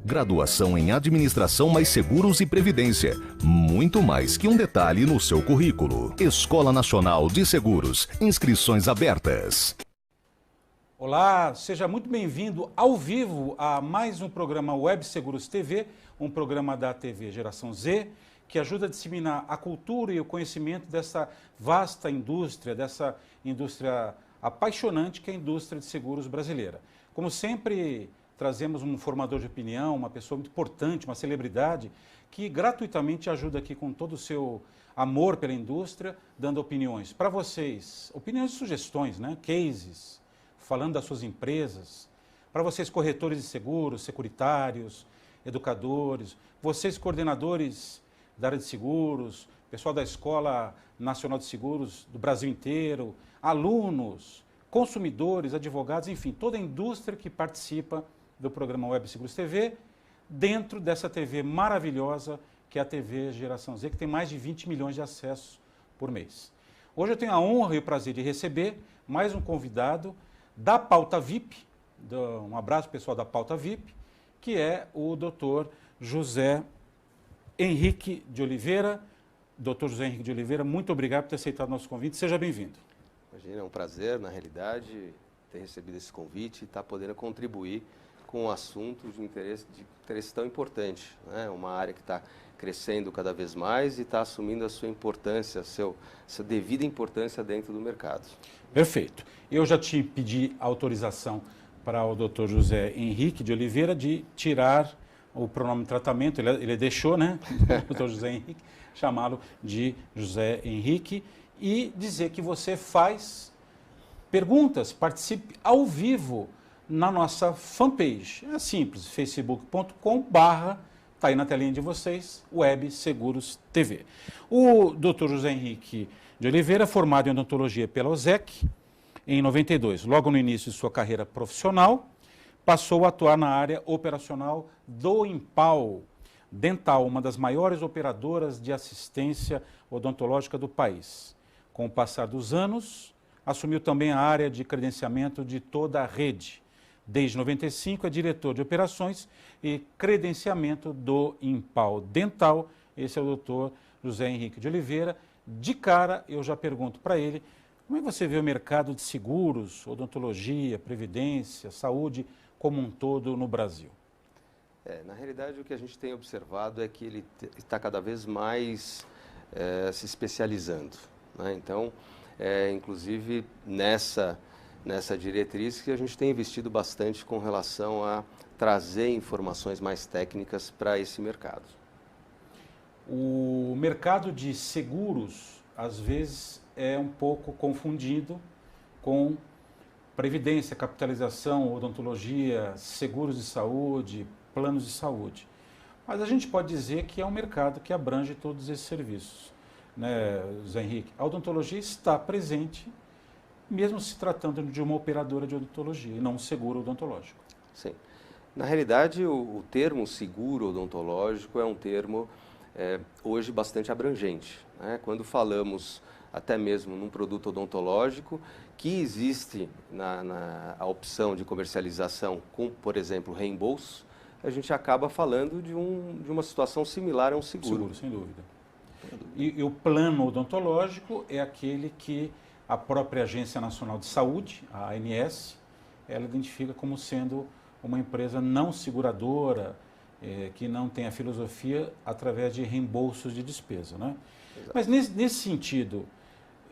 Graduação em Administração mais Seguros e Previdência. Muito mais que um detalhe no seu currículo. Escola Nacional de Seguros. Inscrições abertas. Olá, seja muito bem-vindo ao vivo a mais um programa Web Seguros TV, um programa da TV Geração Z, que ajuda a disseminar a cultura e o conhecimento dessa vasta indústria, dessa indústria apaixonante que é a indústria de seguros brasileira. Como sempre, trazemos um formador de opinião, uma pessoa muito importante, uma celebridade, que gratuitamente ajuda aqui com todo o seu amor pela indústria, dando opiniões para vocês, opiniões e sugestões, né? Cases, falando das suas empresas, para vocês corretores de seguros, securitários, educadores, vocês coordenadores da área de seguros, pessoal da Escola Nacional de Seguros do Brasil inteiro, alunos, consumidores, advogados, enfim, toda a indústria que participa do programa Web Seguros TV, dentro dessa TV maravilhosa que é a TV Geração Z, que tem mais de 20 milhões de acessos por mês. Hoje eu tenho a honra e o prazer de receber mais um convidado da Pauta VIP, um abraço pessoal da Pauta VIP, que é o Dr. José Henrique de Oliveira. Dr. José Henrique de Oliveira, muito obrigado por ter aceitado o nosso convite. Seja bem-vindo. Imagina, é um prazer, na realidade, ter recebido esse convite e estar podendo contribuir com um assunto de interesse tão importante, né? Uma área que está crescendo cada vez mais e está assumindo a sua importância, sua devida importância dentro do mercado. Perfeito. Eu já te pedi autorização para o Dr. José Henrique de Oliveira de tirar o pronome tratamento, ele deixou, né, o Dr. José Henrique, chamá-lo de José Henrique e dizer que você faz perguntas, participe ao vivo na nossa fanpage. É simples, facebook.com/, está aí na telinha de vocês, Web Seguros TV. O Dr. José Henrique de Oliveira, formado em odontologia pela OSEC, em 92, logo no início de sua carreira profissional, passou a atuar na área operacional do Impal Dental, uma das maiores operadoras de assistência odontológica do país. Com o passar dos anos, assumiu também a área de credenciamento de toda a rede. Desde 95 é diretor de operações e credenciamento do Impal Dental. Esse é o Dr. José Henrique de Oliveira. De cara, eu já pergunto para ele, como é que você vê o mercado de seguros, odontologia, previdência, saúde como um todo no Brasil? Na realidade, o que a gente tem observado é que ele está cada vez mais se especializando, né? Então, inclusive nessa diretriz que a gente tem investido bastante com relação a trazer informações mais técnicas para esse mercado. O mercado de seguros, às vezes, é um pouco confundido com previdência, capitalização, odontologia, seguros de saúde, planos de saúde. Mas a gente pode dizer que é um mercado que abrange todos esses serviços, né, Zé Henrique? A odontologia está presente, mesmo se tratando de uma operadora de odontologia e não um seguro odontológico. Sim. Na realidade, o termo seguro odontológico é um termo hoje bastante abrangente, né? Quando falamos até mesmo num produto odontológico, que existe a opção de comercialização com, por exemplo, reembolso, a gente acaba falando de uma situação similar a um seguro. Seguro, sem dúvida. E o plano odontológico é aquele que a própria Agência Nacional de Saúde, a ANS, ela identifica como sendo uma empresa não seguradora, que não tem a filosofia através de reembolsos de despesa, né? Exato. Mas nesse sentido,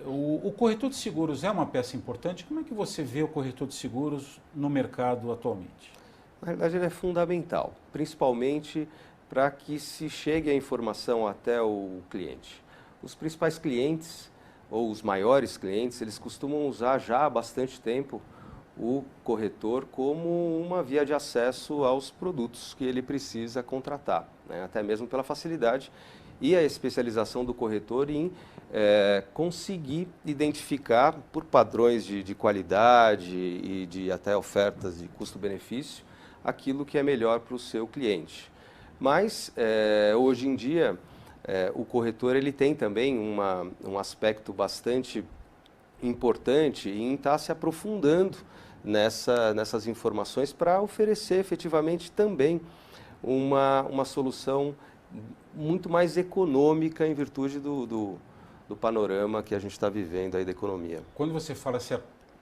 o corretor de seguros é uma peça importante. Como é que você vê o corretor de seguros no mercado atualmente? Na verdade, ele é fundamental, principalmente para que se chegue a informação até o cliente. Os principais clientes, ou os maiores clientes, eles costumam usar já há bastante tempo o corretor como uma via de acesso aos produtos que ele precisa contratar, né? Até mesmo pela facilidade e a especialização do corretor em conseguir identificar por padrões de qualidade e de até ofertas de custo-benefício aquilo que é melhor para o seu cliente. Mas, hoje em dia, o corretor ele tem também um aspecto bastante importante em estar se aprofundando nessas informações para oferecer efetivamente também uma solução muito mais econômica em virtude do panorama que a gente está vivendo aí da economia. Quando você fala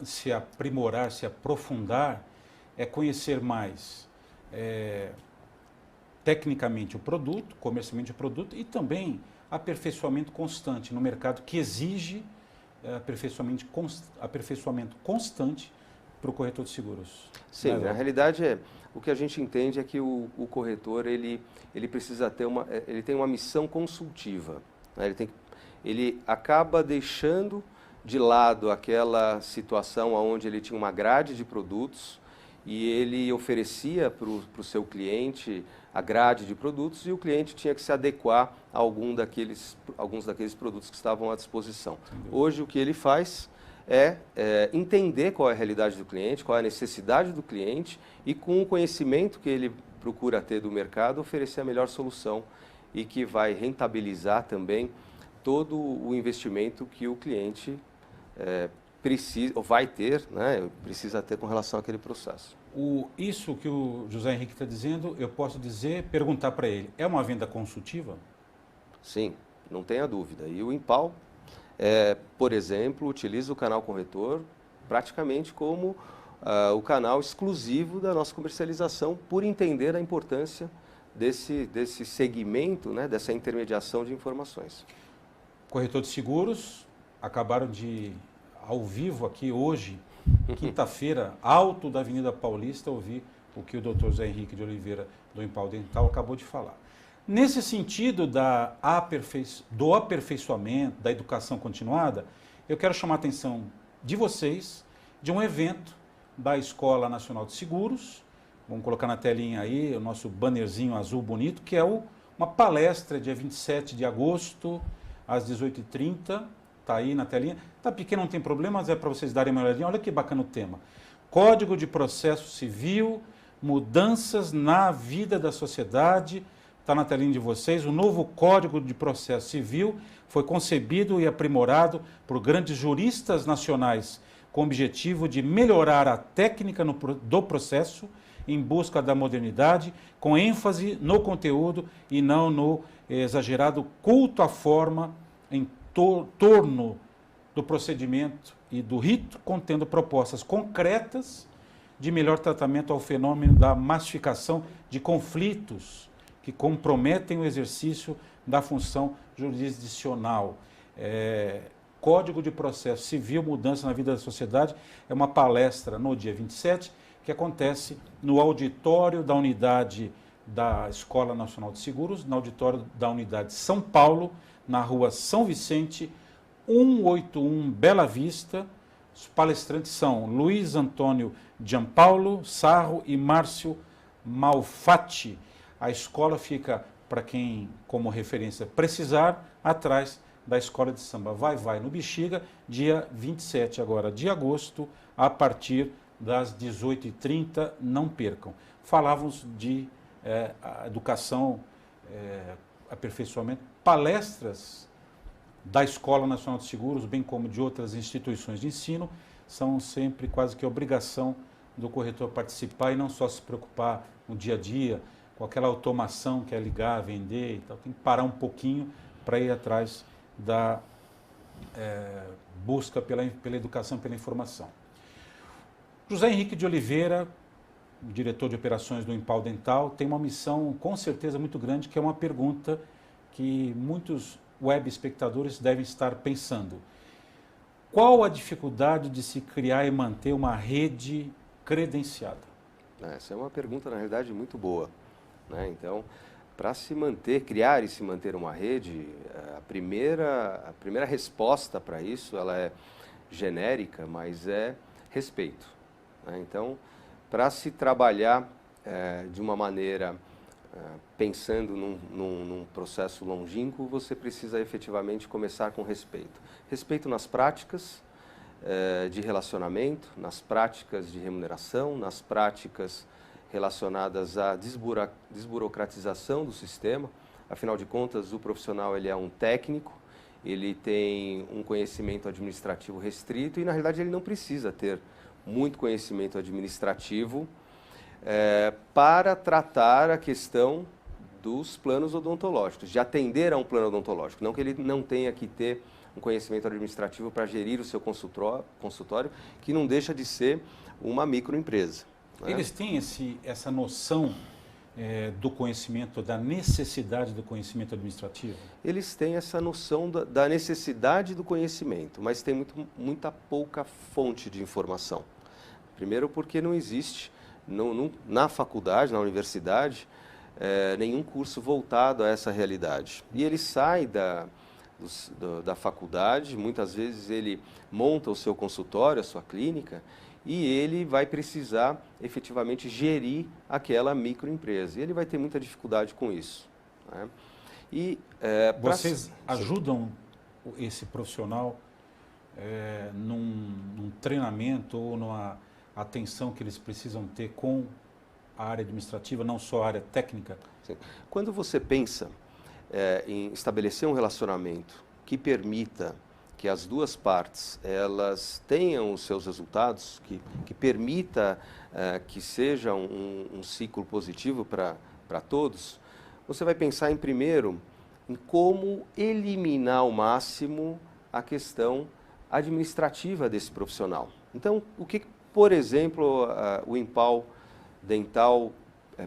se aprimorar, se aprofundar, é conhecer mais tecnicamente o produto, comercialmente o produto, e também aperfeiçoamento constante no mercado que exige aperfeiçoamento constante para o corretor de seguros. Sim, na realidade o que a gente entende é que o corretor ele precisa ter ele tem uma missão consultiva, né? Ele acaba deixando de lado aquela situação onde ele tinha uma grade de produtos e ele oferecia para o seu cliente a grade de produtos e o cliente tinha que se adequar a alguns daqueles produtos que estavam à disposição. Hoje o que ele faz é entender qual é a realidade do cliente, qual é a necessidade do cliente e com o conhecimento que ele procura ter do mercado, oferecer a melhor solução e que vai rentabilizar também todo o investimento que o cliente precisa, ou vai ter, né, precisa ter com relação àquele processo. Isso que o José Henrique está dizendo, eu posso perguntar para ele, é uma venda consultiva? Sim, não tenha dúvida. E o Impal, por exemplo, utiliza o canal corretor praticamente como o canal exclusivo da nossa comercialização, por entender a importância desse segmento, né, dessa intermediação de informações. Corretor de seguros, acabaram de, ao vivo aqui hoje, quinta-feira, alto da Avenida Paulista, ouvir o que o Dr. José Henrique de Oliveira, do Impal Dental, acabou de falar. Nesse sentido do aperfeiçoamento, da educação continuada, eu quero chamar a atenção de vocês de um evento da Escola Nacional de Seguros. Vamos colocar na telinha aí o nosso bannerzinho azul bonito, que é uma palestra dia 27 de agosto, às 18h30. Está aí na telinha. Está pequeno, não tem problema, mas é para vocês darem uma olhadinha. Olha que bacana o tema. Código de Processo Civil, mudanças na vida da sociedade. Está na telinha de vocês. O novo Código de Processo Civil foi concebido e aprimorado por grandes juristas nacionais com o objetivo de melhorar a técnica do processo em busca da modernidade, com ênfase no conteúdo e não no exagerado culto à forma em torno do procedimento e do rito, contendo propostas concretas de melhor tratamento ao fenômeno da massificação de conflitos que comprometem o exercício da função jurisdicional. Código de Processo Civil, Mudança na Vida da Sociedade, é uma palestra no dia 27, que acontece no auditório da unidade da Escola Nacional de Seguros, no auditório da unidade São Paulo, na rua São Vicente, 181 Bela Vista. Os palestrantes são Luiz Antônio Gianpaulo Sarro e Márcio Malfatti. A escola fica, para quem como referência precisar, atrás da Escola de Samba Vai no Bexiga, dia 27 agora de agosto, a partir das 18h30, não percam. Falávamos de educação, aperfeiçoamento, palestras da Escola Nacional de Seguros, bem como de outras instituições de ensino, são sempre quase que obrigação do corretor participar e não só se preocupar no dia a dia com aquela automação que é ligar, vender e tal. Tem que parar um pouquinho para ir atrás da busca pela educação, pela informação. José Henrique de Oliveira, diretor de operações do Impal Dental, tem uma missão com certeza muito grande, que é uma pergunta que muitos web espectadores devem estar pensando. Qual a dificuldade de se criar e manter uma rede credenciada? Essa é uma pergunta, na realidade, muito boa, né? Então, para criar e se manter uma rede, a primeira resposta para isso, ela é genérica, mas é respeito, né? Então, para se trabalhar de uma maneira pensando num processo longínquo, você precisa efetivamente começar com respeito. Respeito nas práticas de relacionamento, nas práticas de remuneração, nas práticas relacionadas à desburocratização do sistema. Afinal de contas, o profissional ele é um técnico, ele tem um conhecimento administrativo restrito e, na realidade, ele não precisa ter muito conhecimento administrativo para tratar a questão dos planos odontológicos, de atender a um plano odontológico. Não que ele não tenha que ter um conhecimento administrativo para gerir o seu consultório, que não deixa de ser uma microempresa. Né? Eles têm essa noção do conhecimento, da necessidade do conhecimento administrativo? Eles têm essa noção da necessidade do conhecimento, mas tem muita pouca fonte de informação. Primeiro porque não existe na faculdade, na universidade, nenhum curso voltado a essa realidade. E ele sai da faculdade, muitas vezes ele monta o seu consultório, a sua clínica, e ele vai precisar efetivamente gerir aquela microempresa. E ele vai ter muita dificuldade com isso. Né? Vocês ajudam esse profissional num treinamento ou numa atenção que eles precisam ter com a área administrativa, não só a área técnica? Sim. Quando você pensa em estabelecer um relacionamento que permita que as duas partes elas tenham os seus resultados, que permita que seja um ciclo positivo para todos, você vai pensar primeiro em como eliminar ao máximo a questão administrativa desse profissional. Então, o que, por exemplo, o Impal Dental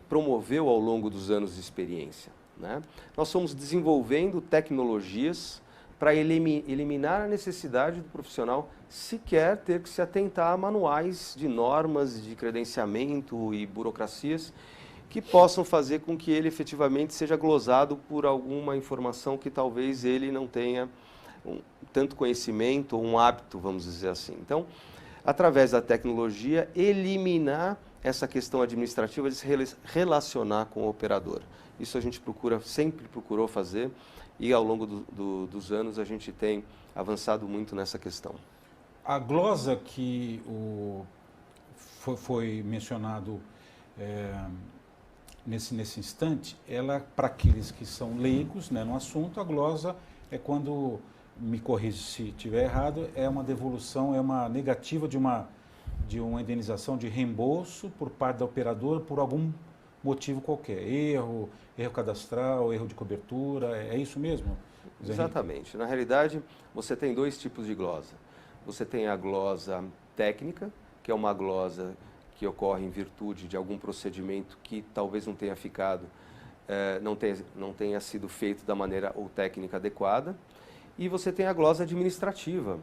promoveu ao longo dos anos de experiência? Né? Nós fomos desenvolvendo tecnologias para eliminar a necessidade do profissional sequer ter que se atentar a manuais de normas de credenciamento e burocracias que possam fazer com que ele efetivamente seja glosado por alguma informação que talvez ele não tenha tanto conhecimento ou um hábito, vamos dizer assim. Então, através da tecnologia, eliminar essa questão administrativa de se relacionar com o operador. Isso a gente sempre procurou fazer e ao longo dos anos a gente tem avançado muito nessa questão. A glosa que foi mencionado nesse instante, ela, para aqueles que são leigos, né, no assunto, a glosa é quando, me corrija se estiver errado, é uma devolução, é uma negativa de uma indenização de reembolso por parte da operadora por algum motivo qualquer, erro cadastral, erro de cobertura, é isso mesmo? Zé Exatamente. Henrique? Na realidade, você tem dois tipos de glosa. Você tem a glosa técnica, que é uma glosa que ocorre em virtude de algum procedimento que talvez não tenha ficado, não tenha sido feito da maneira ou técnica adequada. E você tem a glosa administrativa,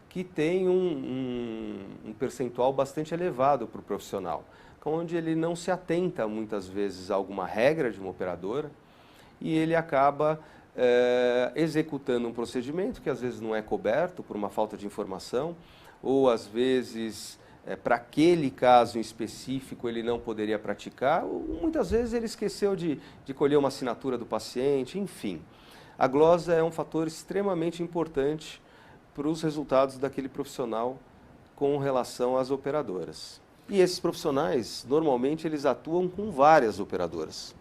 que tem um percentual bastante elevado para o profissional, onde ele não se atenta muitas vezes a alguma regra de uma operadora e ele acaba executando um procedimento que às vezes não é coberto por uma falta de informação ou às vezes para aquele caso em específico ele não poderia praticar, ou muitas vezes ele esqueceu de colher uma assinatura do paciente, enfim. A glosa é um fator extremamente importante para os resultados daquele profissional com relação às operadoras. E esses profissionais, normalmente, eles atuam com várias operadoras.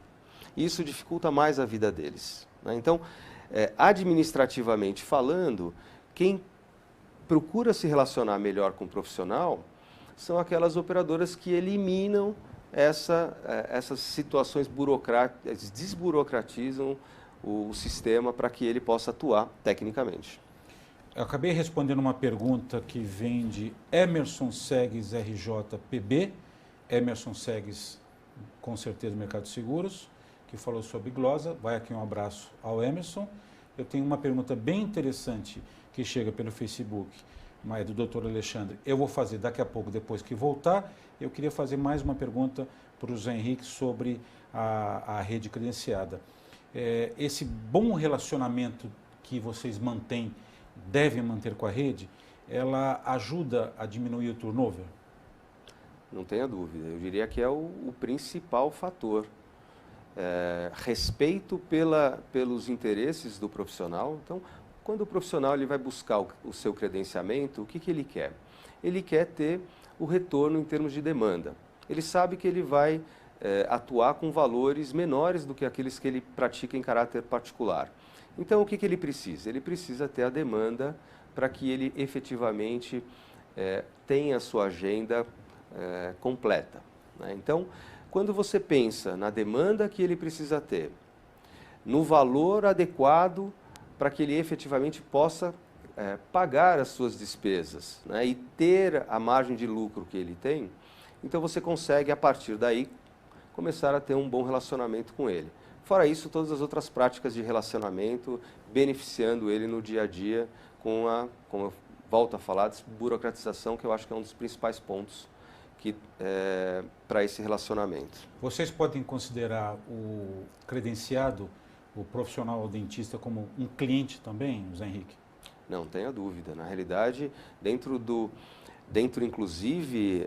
Isso dificulta mais a vida deles. Né? Então, administrativamente falando, quem procura se relacionar melhor com o profissional são aquelas operadoras que eliminam essas situações burocráticas, desburocratizam o sistema para que ele possa atuar tecnicamente. Eu acabei respondendo uma pergunta que vem de Emerson Segues RJPB, Emerson Segues, com certeza, do Mercado de Seguros, que falou sobre glosa. Vai aqui um abraço ao Emerson. Eu tenho uma pergunta bem interessante que chega pelo Facebook, mas do Dr. Alexandre. Eu vou fazer daqui a pouco, depois que voltar. Eu queria fazer mais uma pergunta para o Zé Henrique sobre a rede credenciada. Esse bom relacionamento que vocês devem manter com a rede, ela ajuda a diminuir o turnover? Não tenha dúvida, eu diria que é o principal fator. Respeito pelos interesses do profissional. Então, quando o profissional ele vai buscar o seu credenciamento, o que ele quer? Ele quer ter o retorno em termos de demanda. Ele sabe que ele vai atuar com valores menores do que aqueles que ele pratica em caráter particular. Então, o que ele precisa? Ele precisa ter a demanda para que ele efetivamente tenha a sua agenda completa. Né? Então, Quando você pensa na demanda que ele precisa ter, no valor adequado para que ele efetivamente possa pagar as suas despesas, né, e ter a margem de lucro que ele tem, então você consegue, a partir daí, começar a ter um bom relacionamento com ele. Fora isso, todas as outras práticas de relacionamento, beneficiando ele no dia a dia com a, como eu volto a falar, desburocratização, que eu acho que é um dos principais pontos para esse relacionamento. Vocês podem considerar o credenciado, o profissional dentista, como um cliente também, José Henrique? Não tenha dúvida. Na realidade, dentro inclusive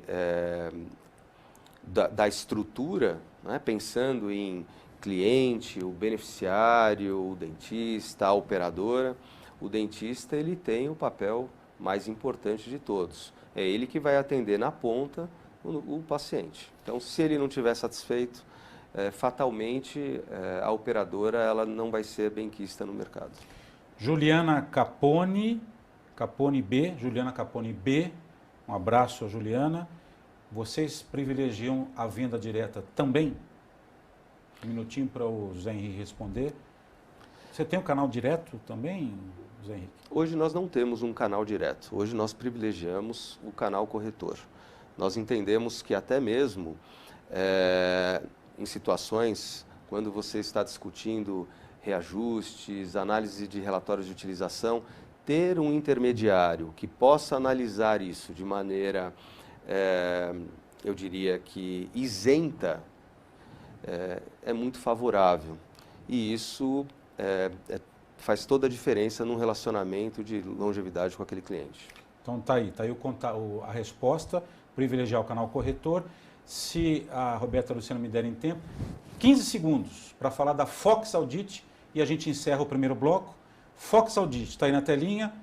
da estrutura, né, pensando em cliente, o beneficiário, o dentista, a operadora, o dentista ele tem o papel mais importante de todos. É ele que vai atender na ponta o paciente. Então, se ele não estiver satisfeito, fatalmente a operadora ela não vai ser benquista no mercado. Juliana Capone B, um abraço a Juliana. Vocês privilegiam a venda direta também? Um minutinho para o José Henrique responder. Você tem um canal direto também, José Henrique? Hoje nós não temos um canal direto. Hoje nós privilegiamos o canal corretor. Nós entendemos que até mesmo em situações quando você está discutindo reajustes, análise de relatórios de utilização, ter um intermediário que possa analisar isso de maneira, eu diria que isenta, é muito favorável. E isso faz toda a diferença num relacionamento de longevidade com aquele cliente. Então tá aí a resposta, privilegiar o canal corretor. Se a Roberta e a Luciana me derem tempo, 15 segundos para falar da Fox Audit e a gente encerra o primeiro bloco. Fox Audit, está aí na telinha.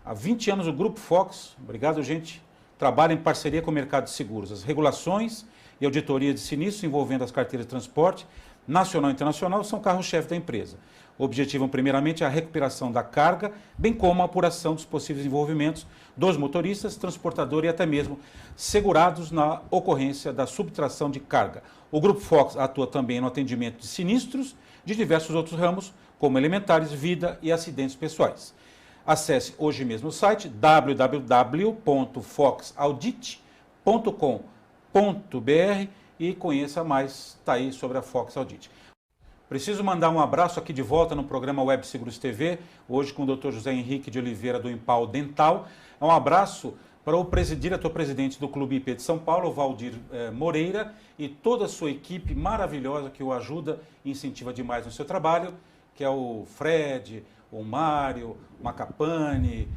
Há 20 anos o Grupo Fox, obrigado gente, trabalha em parceria com o mercado de seguros. As regulações e auditoria de sinistros envolvendo as carteiras de transporte nacional e internacional são carro-chefe da empresa. Objetivam primeiramente a recuperação da carga, bem como a apuração dos possíveis envolvimentos dos motoristas, transportadores e até mesmo segurados na ocorrência da subtração de carga. O Grupo Fox atua também no atendimento de sinistros de diversos outros ramos, como elementares, vida e acidentes pessoais. Acesse hoje mesmo o site www.foxaudit.com.br e conheça mais, está aí sobre a Fox Audit. Preciso mandar um abraço aqui de volta no programa Web Seguros TV, hoje com o Dr. José Henrique de Oliveira do Impal Dental. Um abraço para o diretor-presidente do Clube IP de São Paulo, Valdir Moreira, e toda a sua equipe maravilhosa que o ajuda e incentiva demais no seu trabalho, que é o Fred, o Mário, o Macapane,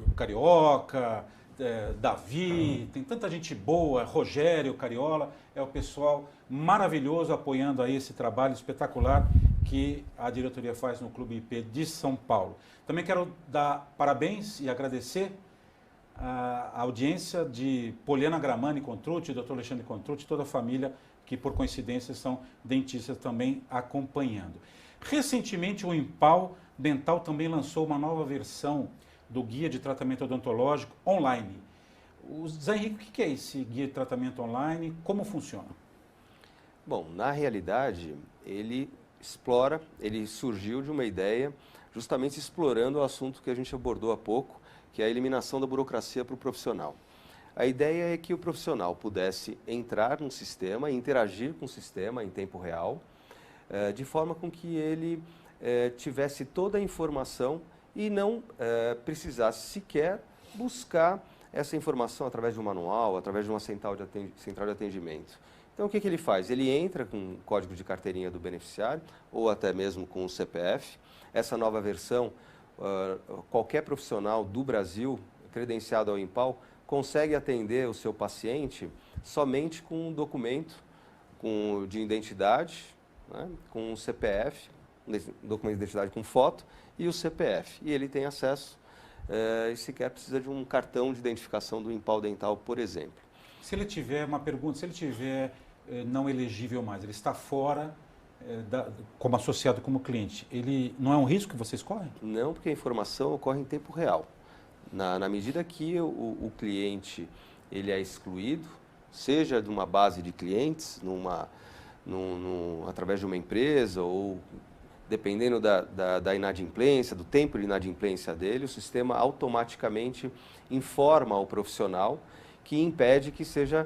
o Carioca, Davi, tem tanta gente boa, Rogério, Cariola, é o pessoal maravilhoso apoiando aí esse trabalho espetacular que a diretoria faz no Clube IP de São Paulo. Também quero dar parabéns e agradecer a audiência de Poliana Gramani Contrucci, Dr. Alexandre Contrucci, toda a família que por coincidência são dentistas também acompanhando. Recentemente o Impal Dental também lançou uma nova versão do Guia de Tratamento Odontológico online. Zé Henrique, o que é esse Guia de Tratamento Online? Como funciona? Bom, na realidade, ele surgiu de uma ideia justamente explorando o assunto que a gente abordou há pouco, que é a eliminação da burocracia para o profissional. A ideia é que o profissional pudesse entrar no sistema, interagir com o sistema em tempo real, de forma com que ele tivesse toda a informação e não precisasse sequer buscar essa informação através de um manual, através de uma central de atendimento. Então, o que ele faz? Ele entra com o código de carteirinha do beneficiário ou até mesmo com o CPF. Essa nova versão, qualquer profissional do Brasil credenciado ao Impal consegue atender o seu paciente somente com um documento de identidade, né, com o CPF, documento de identidade com foto e o CPF. E ele tem acesso e sequer precisa de um cartão de identificação do Impal Dental, por exemplo. Se ele tiver uma pergunta, se ele tiver não elegível mais, ele está fora como associado como cliente, ele não é um risco que vocês correm? Não, porque a informação ocorre em tempo real. Na medida que o cliente ele é excluído, seja de uma base de clientes, através de uma empresa ou dependendo da inadimplência, do tempo de inadimplência dele, o sistema automaticamente informa ao profissional que impede que sejam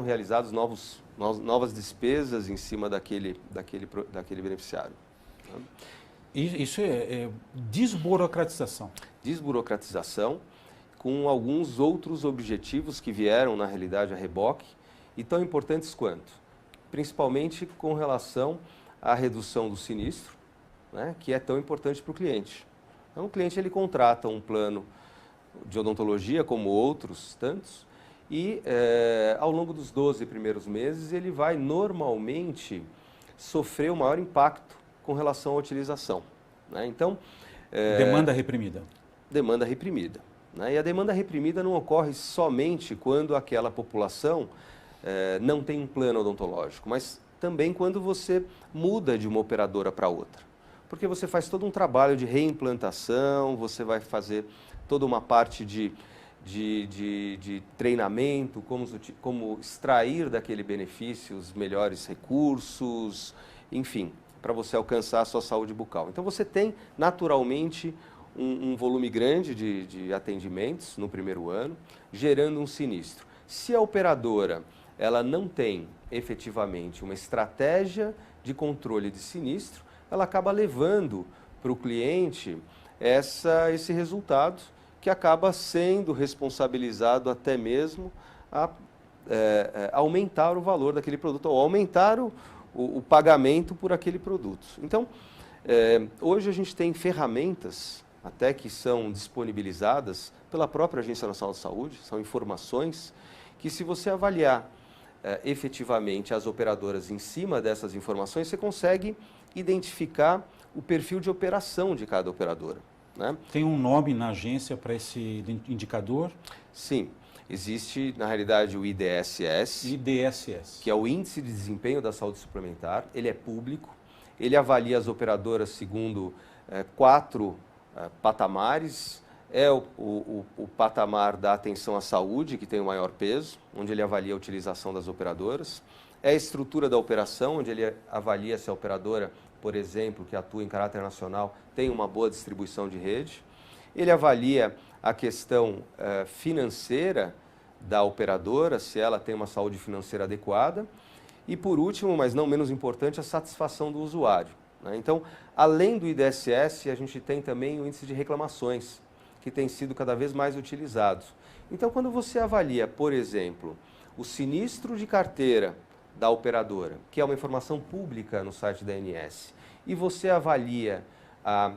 realizadas novas despesas em cima daquele beneficiário. Isso é desburocratização. Desburocratização, com alguns outros objetivos que vieram, na realidade, a reboque, e tão importantes quanto, principalmente com relação à redução do sinistro, né, que é tão importante para o cliente. Então, o cliente ele contrata um plano de odontologia, como outros tantos, e ao longo dos 12 primeiros meses ele vai normalmente sofrer o maior impacto com relação à utilização. Né? Então, demanda reprimida. Demanda reprimida. Né? E a demanda reprimida não ocorre somente quando aquela população não tem um plano odontológico, mas também quando você muda de uma operadora para outra. Porque você faz todo um trabalho de reimplantação, você vai fazer toda uma parte de treinamento, como extrair daquele benefício os melhores recursos, enfim, para você alcançar a sua saúde bucal. Então você tem naturalmente um volume grande de atendimentos no primeiro ano, gerando um sinistro. Se a operadora ela não tem efetivamente uma estratégia de controle de sinistro, ela acaba levando para o cliente esse resultado que acaba sendo responsabilizado até mesmo a aumentar o valor daquele produto ou aumentar o pagamento por aquele produto. Então, hoje a gente tem ferramentas até que são disponibilizadas pela própria Agência Nacional de Saúde, são informações que se você avaliar efetivamente as operadoras em cima dessas informações, você consegue identificar o perfil de operação de cada operadora. Né? Tem um nome na agência para esse indicador? Sim, existe na realidade o IDSS, que é o Índice de Desempenho da Saúde Suplementar. Ele é público, ele avalia as operadoras segundo 4 patamares. É o patamar da atenção à saúde, que tem o maior peso, onde ele avalia a utilização das operadoras. É a estrutura da operação, onde ele avalia se a operadora, por exemplo, que atua em caráter nacional, tem uma boa distribuição de rede. Ele avalia a questão financeira da operadora, se ela tem uma saúde financeira adequada. E, por último, mas não menos importante, a satisfação do usuário. Né? Então, além do IDSS, a gente tem também o índice de reclamações, que tem sido cada vez mais utilizado. Então, quando você avalia, por exemplo, o sinistro de carteira da operadora, que é uma informação pública no site da ANS, e você avalia a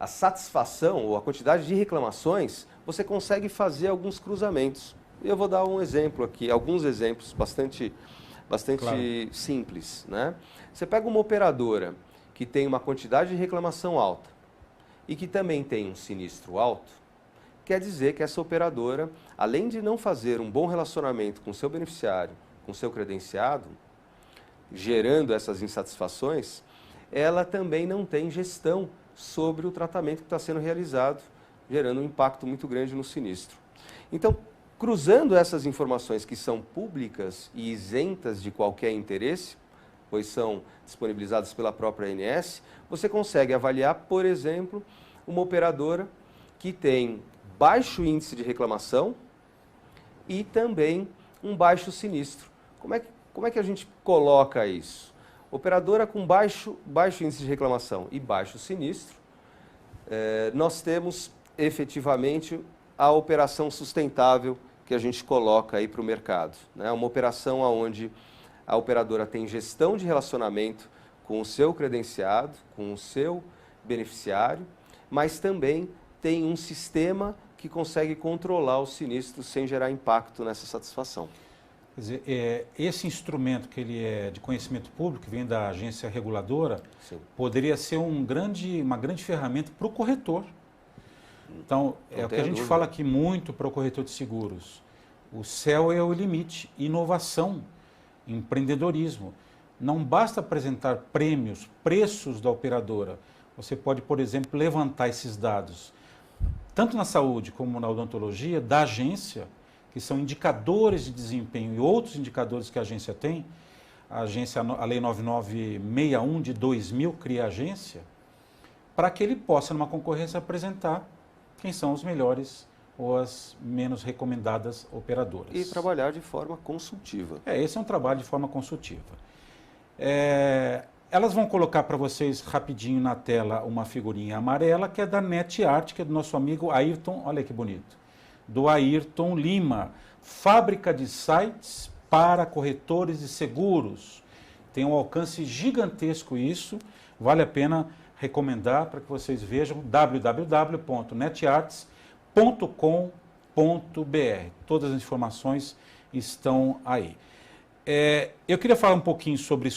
satisfação ou a quantidade de reclamações, você consegue fazer alguns cruzamentos. Eu vou dar um exemplo aqui, alguns exemplos bastante claro. Simples. Né? Você pega uma operadora que tem uma quantidade de reclamação alta, e que também tem um sinistro alto, quer dizer que essa operadora, além de não fazer um bom relacionamento com o seu beneficiário, com o seu credenciado, gerando essas insatisfações, ela também não tem gestão sobre o tratamento que está sendo realizado, gerando um impacto muito grande no sinistro. Então, cruzando essas informações que são públicas e isentas de qualquer interesse, pois são disponibilizadas pela própria ANS, você consegue avaliar, por exemplo, uma operadora que tem baixo índice de reclamação e também um baixo sinistro. Como é que a gente coloca isso? Operadora com baixo índice de reclamação e baixo sinistro, nós temos efetivamente a operação sustentável que a gente coloca aí para o mercado. Né? Uma operação onde a operadora tem gestão de relacionamento com o seu credenciado, com o seu beneficiário, mas também tem um sistema que consegue controlar o sinistro sem gerar impacto nessa satisfação. Quer dizer, esse instrumento que ele é de conhecimento público, que vem da agência reguladora, sim, poderia ser uma grande ferramenta para o corretor. Então, é o que a gente fala aqui muito para o corretor de seguros. O céu é o limite, inovação, empreendedorismo. Não basta apresentar prêmios, preços da operadora. Você pode, por exemplo, levantar esses dados, tanto na saúde como na odontologia, da agência, que são indicadores de desempenho e outros indicadores que a agência tem. A Lei 9961 de 2000 cria a agência para que ele possa, numa concorrência, apresentar quem são os melhores ou as menos recomendadas operadoras. E trabalhar de forma consultiva. Esse é um trabalho de forma consultiva. Elas vão colocar para vocês rapidinho na tela uma figurinha amarela, que é da NetArt, que é do nosso amigo Ayrton, olha que bonito, do Ayrton Lima, fábrica de sites para corretores de seguros. Tem um alcance gigantesco isso, vale a pena recomendar para que vocês vejam www.netarts.com.br. Todas as informações estão aí. Eu queria falar um pouquinho sobre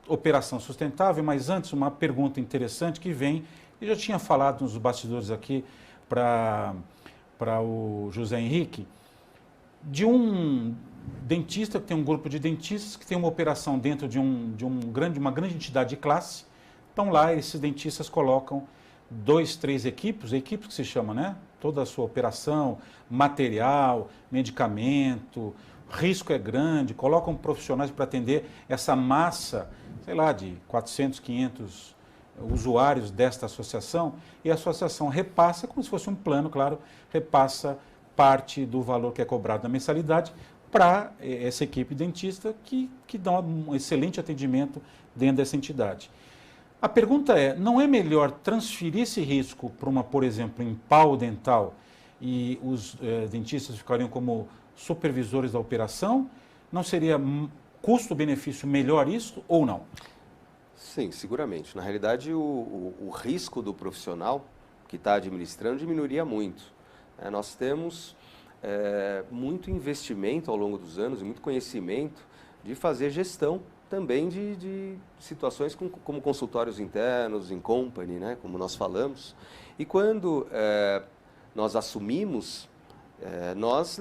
operação sustentável, mas antes uma pergunta interessante que vem, eu já tinha falado nos bastidores aqui para o José Henrique, de um dentista, que tem um grupo de dentistas que tem uma operação dentro de uma grande entidade de classe. Então lá esses dentistas colocam 2, 3 equipes que se chama, né? Toda a sua operação, material, medicamento, risco é grande, colocam profissionais para atender essa massa, sei lá, de 400, 500 usuários desta associação, e a associação repassa, como se fosse um plano, claro, repassa parte do valor que é cobrado na mensalidade para essa equipe dentista que dá um excelente atendimento dentro dessa entidade. A pergunta é, não é melhor transferir esse risco para por exemplo, em pau dental e os dentistas ficariam como supervisores da operação? Não seria custo-benefício melhor isso ou não? Sim, seguramente. Na realidade, o risco do profissional que está administrando diminuiria muito. Nós temos muito investimento ao longo dos anos e muito conhecimento de fazer gestão também de situações como consultórios internos, in company, né, como nós falamos. E quando nós assumimos, nós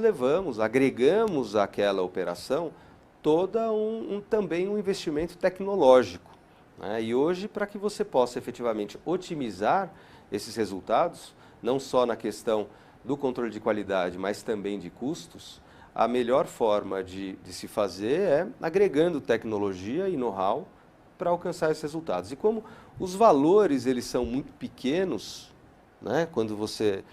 agregamos àquela operação também um investimento tecnológico. Né? E hoje, para que você possa efetivamente otimizar esses resultados, não só na questão do controle de qualidade, mas também de custos, a melhor forma de se fazer é agregando tecnologia e know-how para alcançar esses resultados. E como os valores eles são muito pequenos, né, quando você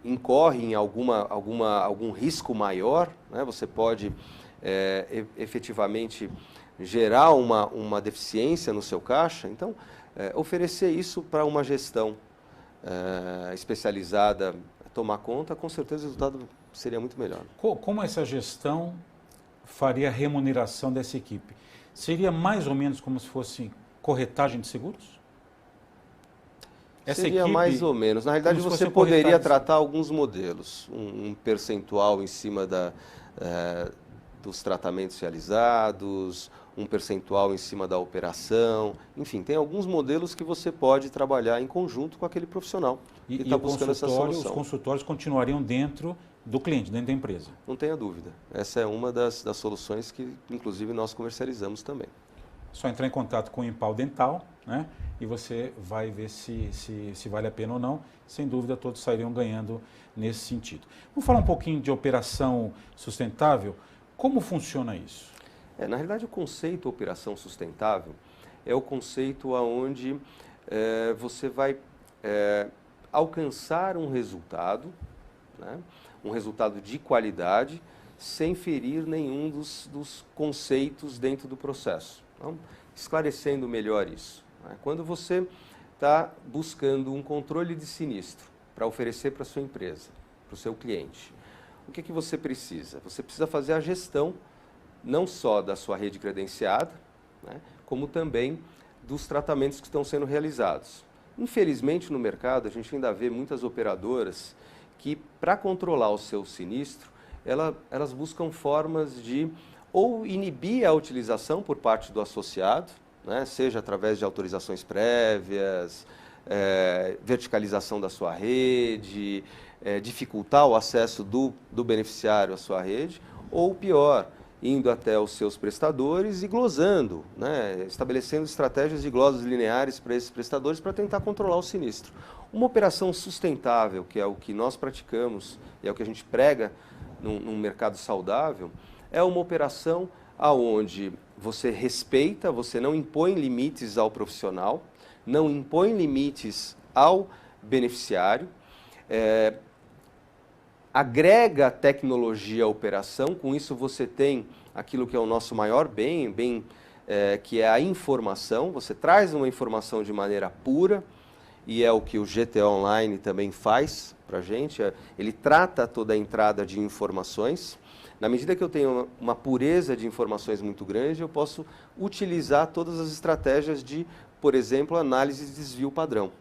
incorre em algum risco maior, né, você pode efetivamente gerar uma deficiência no seu caixa. Então, oferecer isso para uma gestão especializada tomar conta, com certeza o resultado seria muito melhor. Como essa gestão faria a remuneração dessa equipe? Seria mais ou menos como se fosse corretagem de seguros? Seria mais ou menos. Na realidade, você poderia tratar alguns modelos. Um percentual em cima dos tratamentos realizados, um percentual em cima da operação. Enfim, tem alguns modelos que você pode trabalhar em conjunto com aquele profissional que está buscando essa solução. Os consultórios continuariam dentro do cliente, dentro da empresa? Não tenha dúvida. Essa é uma das soluções que, inclusive, nós comercializamos também. Só entrar em contato com o Impau Dental, né? E você vai ver se vale a pena ou não. Sem dúvida, todos sairiam ganhando nesse sentido. Vamos falar um pouquinho de operação sustentável. Como funciona isso? Na realidade, o conceito operação sustentável é o conceito onde você vai alcançar um resultado, né? Um resultado de qualidade, sem ferir nenhum dos conceitos dentro do processo. Então, esclarecendo melhor isso. Quando você está buscando um controle de sinistro para oferecer para a sua empresa, para o seu cliente, o que você precisa? Você precisa fazer a gestão não só da sua rede credenciada, né, como também dos tratamentos que estão sendo realizados. Infelizmente, no mercado, a gente ainda vê muitas operadoras que, para controlar o seu sinistro, elas buscam formas de ou inibir a utilização por parte do associado, né, seja através de autorizações prévias, verticalização da sua rede, dificultar o acesso do beneficiário à sua rede, ou pior, indo até os seus prestadores e glosando, né, estabelecendo estratégias de glosas lineares para esses prestadores para tentar controlar o sinistro. Uma operação sustentável, que é o que nós praticamos e é o que a gente prega num mercado saudável, é uma operação aonde você respeita, você não impõe limites ao profissional, não impõe limites ao beneficiário, agrega tecnologia à operação, com isso você tem aquilo que é o nosso maior bem, que é a informação, você traz uma informação de maneira pura, e é o que o GTO Online também faz para a gente, ele trata toda a entrada de informações. Na medida que eu tenho uma pureza de informações muito grande, eu posso utilizar todas as estratégias de, por exemplo, análise de desvio padrão.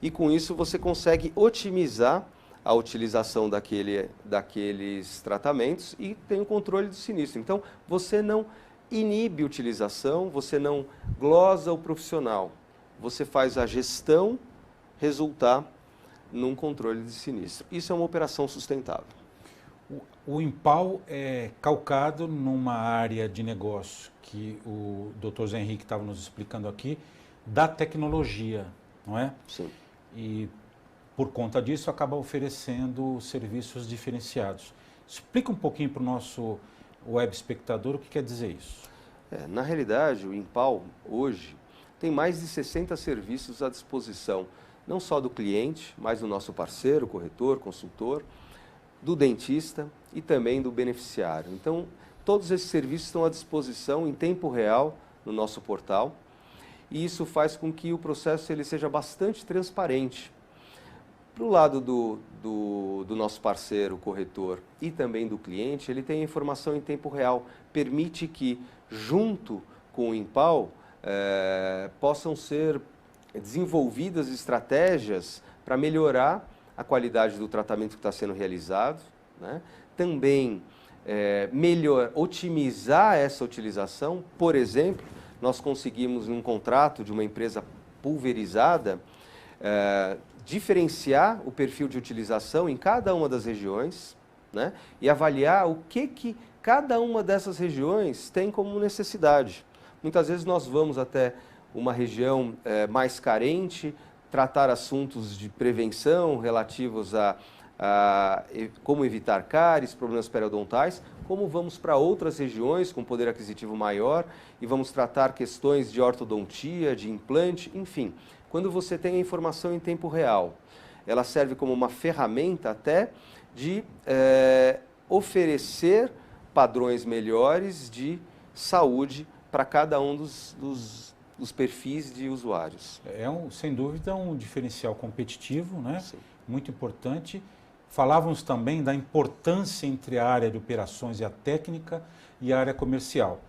E com isso você consegue otimizar a utilização daqueles tratamentos e tem o controle do sinistro. Então, você não inibe a utilização, você não glosa o profissional. Você faz a gestão resultar num controle de sinistro. Isso é uma operação sustentável. O Impal é calcado numa área de negócio que o Dr. Zé Henrique estava nos explicando aqui, da tecnologia, não é? Sim. E por conta disso acaba oferecendo serviços diferenciados. Explica um pouquinho para o nosso web espectador o que quer dizer isso. Na realidade, o Impal hoje tem mais de 60 serviços à disposição, não só do cliente, mas do nosso parceiro, corretor, consultor, do dentista e também do beneficiário. Então, todos esses serviços estão à disposição em tempo real no nosso portal e isso faz com que o processo ele seja bastante transparente. Para o lado do nosso parceiro, corretor e também do cliente, ele tem a informação em tempo real, permite que, junto com o Impal, possam ser desenvolvidas estratégias para melhorar a qualidade do tratamento que está sendo realizado, né? Também otimizar essa utilização. Por exemplo, nós conseguimos, num contrato de uma empresa pulverizada, diferenciar o perfil de utilização em cada uma das regiões, né? E avaliar o que cada uma dessas regiões tem como necessidade. Muitas vezes nós vamos até uma região mais carente, tratar assuntos de prevenção relativos a como evitar cáries, problemas periodontais, como vamos para outras regiões com poder aquisitivo maior e vamos tratar questões de ortodontia, de implante, enfim. Quando você tem a informação em tempo real, ela serve como uma ferramenta até de oferecer padrões melhores de saúde para cada um dos perfis de usuários. Sem dúvida, um diferencial competitivo, né? Sim. Muito importante. Falávamos também da importância entre a área de operações e a técnica e a área comercial.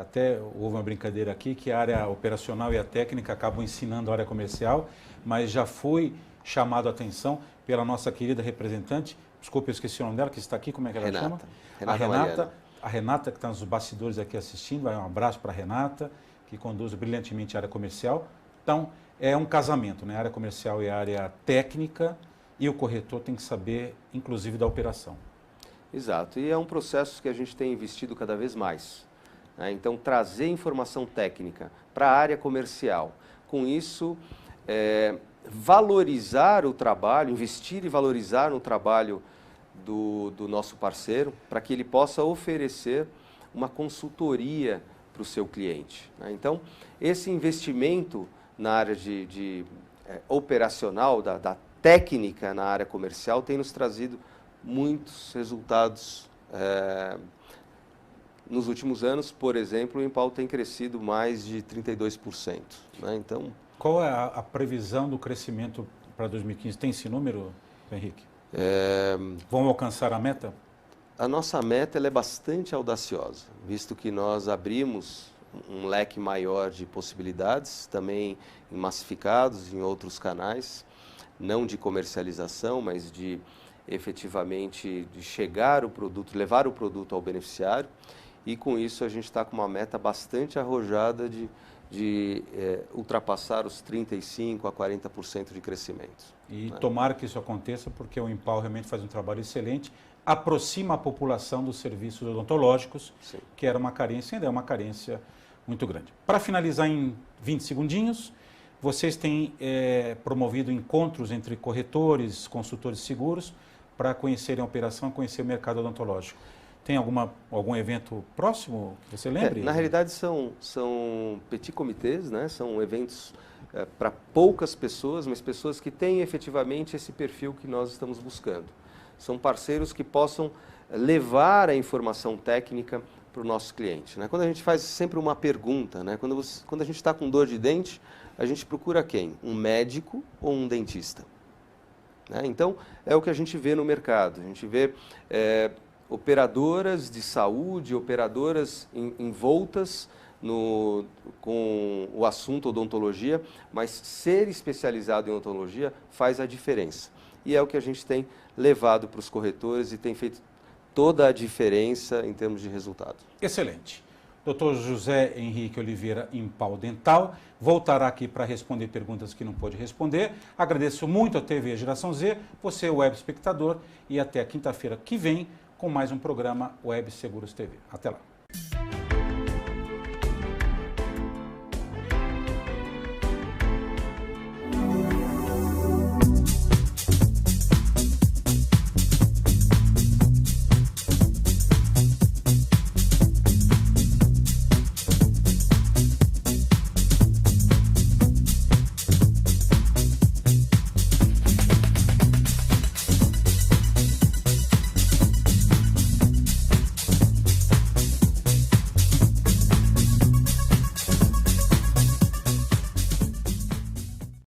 Até houve uma brincadeira aqui que a área operacional e a técnica acabam ensinando a área comercial, mas já foi chamado a atenção pela nossa querida representante, desculpe, eu esqueci o nome dela, que está aqui, como é que ela chama? A Renata, que está nos bastidores aqui assistindo, um abraço para a Renata, que conduz brilhantemente a área comercial. Então, é um casamento, né? A área comercial e a área técnica, e o corretor tem que saber, inclusive, da operação. Exato, e é um processo que a gente tem investido cada vez mais. Né? Então, trazer informação técnica para a área comercial. Com isso, valorizar o trabalho, investir e valorizar no trabalho do nosso parceiro, para que ele possa oferecer uma consultoria para o seu cliente. Né? Então, esse investimento na área operacional, da técnica na área comercial, tem nos trazido muitos resultados. Nos últimos anos, por exemplo, o Impal tem crescido mais de 32%. Né? Então, qual é a previsão do crescimento para 2015? Tem esse número, Henrique? Vão alcançar a meta? A nossa meta ela é bastante audaciosa, visto que nós abrimos um leque maior de possibilidades, também em massificados, em outros canais, não de comercialização, mas de efetivamente de chegar o produto, levar o produto ao beneficiário, e com isso a gente está com uma meta bastante arrojada de ultrapassar os 35% a 40% de crescimento. E tomara que isso aconteça, porque o Impal realmente faz um trabalho excelente, aproxima a população dos serviços odontológicos, Sim. que era uma carência, ainda é uma carência muito grande. Para finalizar em 20 segundinhos, vocês têm promovido encontros entre corretores, consultores de seguros, para conhecerem a operação, conhecer o mercado odontológico. Tem algum evento próximo que você lembre? Na realidade são petit comitês, né? São eventos para poucas pessoas, mas pessoas que têm efetivamente esse perfil que nós estamos buscando. São parceiros que possam levar a informação técnica para o nosso cliente, né? Quando a gente faz sempre uma pergunta, né? Quando a gente está com dor de dente, a gente procura quem? Um médico ou um dentista? Né? Então, é o que a gente vê no mercado. A gente vê operadoras de saúde, operadoras envoltas com o assunto odontologia, mas ser especializado em odontologia faz a diferença. E é o que a gente tem levado para os corretores e tem feito toda a diferença em termos de resultado. Excelente. Dr. José Henrique Oliveira, Impal Dental, voltará aqui para responder perguntas que não pôde responder. Agradeço muito a TV Geração Z, você, web espectador, e até quinta-feira que vem com mais um programa Web Seguros TV. Até lá.